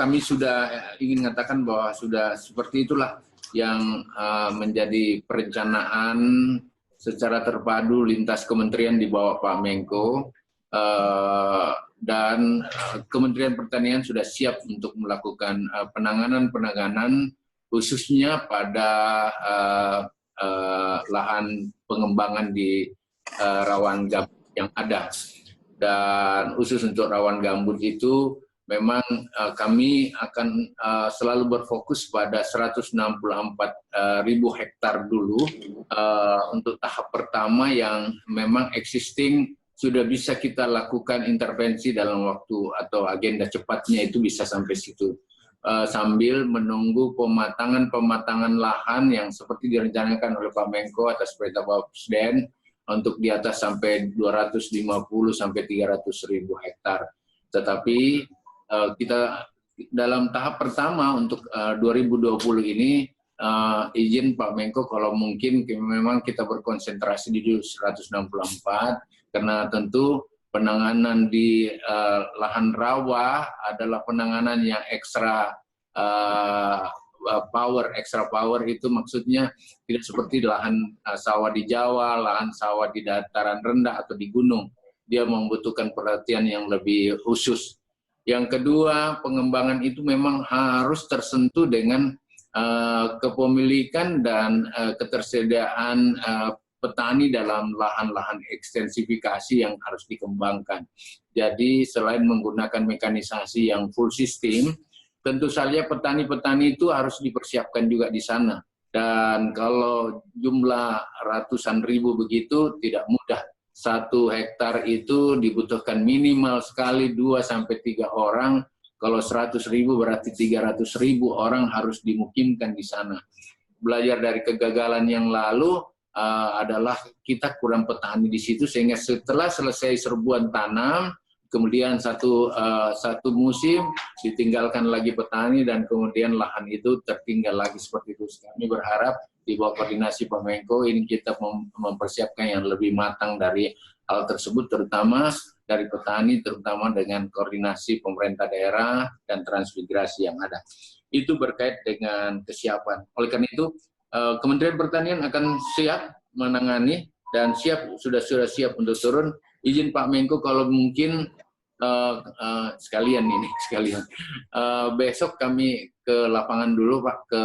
kami sudah ingin mengatakan bahwa sudah seperti itulah yang menjadi perencanaan secara terpadu lintas kementerian di bawah Pak Menko, dan Kementerian Pertanian sudah siap untuk melakukan penanganan khususnya pada lahan pengembangan di rawan gambut yang ada. Dan khusus untuk rawan gambut itu memang kami akan selalu berfokus pada 164.000 hektar dulu untuk tahap pertama yang memang existing sudah bisa kita lakukan intervensi dalam waktu atau agenda cepatnya itu bisa sampai situ. Sambil menunggu pematangan lahan yang seperti direncanakan oleh Pak Menko atas perintah Bapak Presiden untuk di atas sampai 250 sampai 300.000 hektar. Tetapi kita dalam tahap pertama untuk 2020 ini izin Pak Menko kalau mungkin memang kita berkonsentrasi di 164 karena tentu penanganan di lahan rawa adalah penanganan yang extra power itu maksudnya tidak seperti lahan sawah di Jawa, lahan sawah di dataran rendah atau di gunung. Dia membutuhkan perhatian yang lebih khusus. Yang kedua, pengembangan itu memang harus tersentuh dengan kepemilikan dan ketersediaan petani dalam lahan-lahan ekstensifikasi yang harus dikembangkan. Jadi selain menggunakan mekanisasi yang full system, tentu saja petani-petani itu harus dipersiapkan juga di sana. Dan kalau jumlah ratusan ribu begitu tidak mudah. 1 hektar itu dibutuhkan minimal sekali 2-3 orang. Kalau 100.000 berarti 300.000 orang harus dimukimkan di sana. Belajar dari kegagalan yang lalu adalah kita kurang petani di situ sehingga setelah selesai serbuan tanam, kemudian satu musim ditinggalkan lagi petani dan kemudian lahan itu tertinggal lagi seperti itu. Kami berharap di bawah koordinasi Pak Menko ini kita mempersiapkan yang lebih matang dari hal tersebut, terutama dari petani, terutama dengan koordinasi pemerintah daerah dan transmigrasi yang ada. Itu berkait dengan kesiapan. Oleh karena itu Kementerian Pertanian akan siap menangani dan sudah siap untuk turun. Izin Pak Menko kalau mungkin sekalian besok kami ke lapangan dulu Pak, ke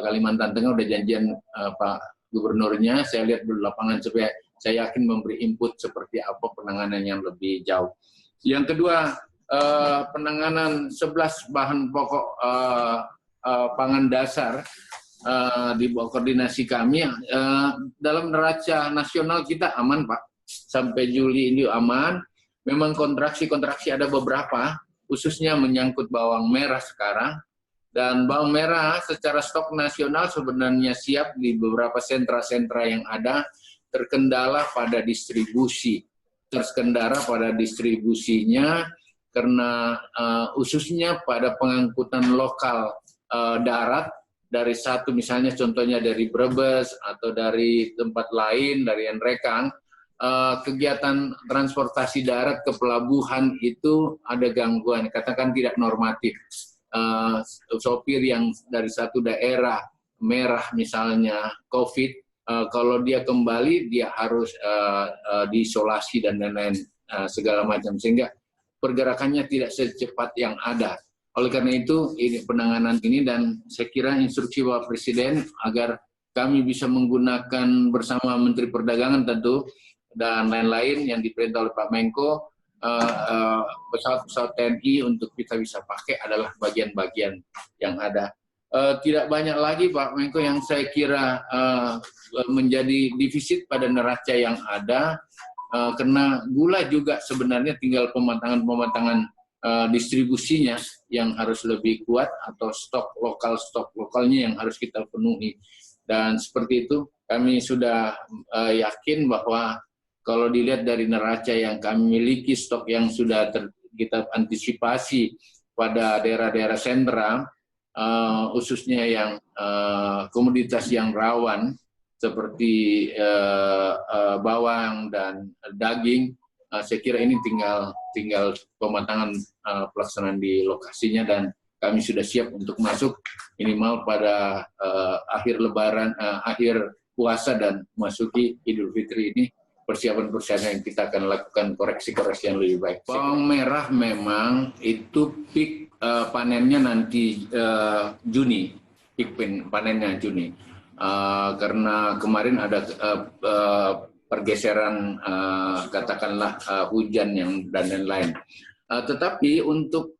Kalimantan Tengah, udah janjian Pak Gubernurnya. Saya lihat dulu lapangan supaya saya yakin memberi input seperti apa penanganan yang lebih jauh. Yang kedua, penanganan 11 bahan pokok pangan dasar di bawah koordinasi kami. Dalam neraca nasional kita aman Pak, sampai Juli ini aman. Memang kontraksi ada beberapa, khususnya menyangkut bawang merah sekarang. Dan bawang merah secara stok nasional sebenarnya siap di beberapa sentra-sentra yang ada, terkendala pada distribusinya karena khususnya pada pengangkutan lokal darat dari satu misalnya contohnya dari Brebes atau dari tempat lain dari Nrekang. Kegiatan transportasi darat ke pelabuhan itu ada gangguan, katakan tidak normatif. Sopir yang dari satu daerah merah misalnya COVID, kalau dia kembali dia harus diisolasi dan lain-lain segala macam, sehingga pergerakannya tidak secepat yang ada. Oleh karena itu ini penanganan ini, dan saya kira instruksi Bapak Presiden agar kami bisa menggunakan bersama Menteri Perdagangan tentu dan lain-lain yang diperintah oleh Pak Menko, pesawat-pesawat TNI untuk kita bisa pakai adalah bagian-bagian yang ada. Tidak banyak lagi Pak Menko yang saya kira menjadi defisit pada neraca yang ada, karena gula juga sebenarnya tinggal pematangan distribusinya yang harus lebih kuat, atau stok lokalnya yang harus kita penuhi. Dan seperti itu kami sudah yakin bahwa kalau dilihat dari neraca yang kami miliki, stok yang sudah kita antisipasi pada daerah-daerah sentra, khususnya yang komoditas yang rawan seperti bawang dan daging, saya kira ini tinggal pematangan pelaksanaan di lokasinya, dan kami sudah siap untuk masuk minimal pada akhir Lebaran, akhir puasa dan masuki Idul Fitri ini. Persiapan-persiapan yang kita akan lakukan koreksi-koreksi yang lebih baik. Bawang merah memang itu peak panennya nanti Juni, peak panennya Juni. Karena kemarin ada pergeseran katakanlah hujan yang dan lain-lain. Tetapi untuk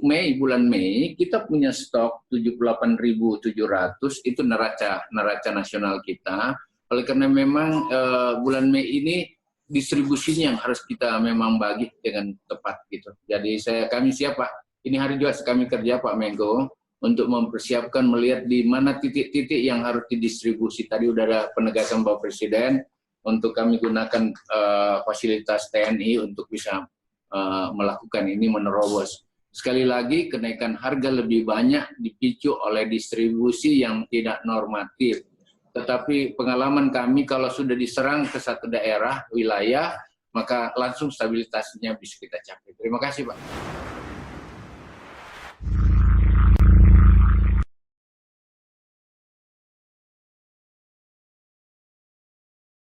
Mei, bulan Mei kita punya stok 78.700 itu neraca nasional kita. Oleh karena memang bulan Mei ini distribusinya yang harus kita memang bagi dengan tepat gitu. Jadi kami siap Pak. Ini hari juga kami kerja Pak Menko untuk mempersiapkan melihat di mana titik-titik yang harus didistribusi. Tadi udah ada penegasan Bapak Presiden untuk kami gunakan fasilitas TNI untuk bisa melakukan ini menerobos. Sekali lagi kenaikan harga lebih banyak dipicu oleh distribusi yang tidak normatif. Tetapi pengalaman kami kalau sudah diserang ke satu daerah, wilayah, maka langsung stabilitasnya bisa kita capai. Terima kasih Pak.